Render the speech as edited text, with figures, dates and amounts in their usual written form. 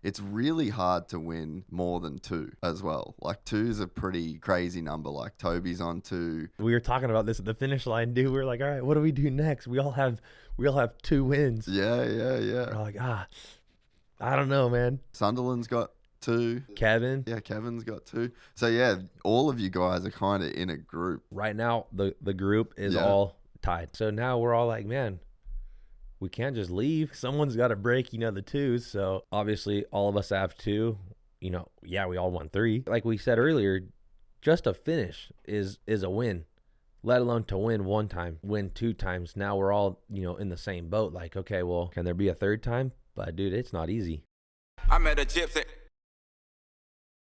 it's really hard to win more than 2 as well. Like 2 is a pretty crazy number. Like Toby's on 2. We were talking about this at the finish line, dude. We were like, all right, what do we do next? We all have 2 wins. Yeah. We're like, I don't know, man. Sunderland's got 2. Kevin. Yeah, Kevin's got 2. So yeah, all of you guys are kind of in a group. Right now, the group is all tied. So now we're all like, man, we can't just leave. Someone's got to break, the 2s. So obviously all of us have 2. We all won 3. Like we said earlier, just a finish is a win, let alone to win 1 time, win 2 times. Now we're all, in the same boat. Like, okay, well, can there be a 3rd time? But dude, it's not easy. I met a gypsy.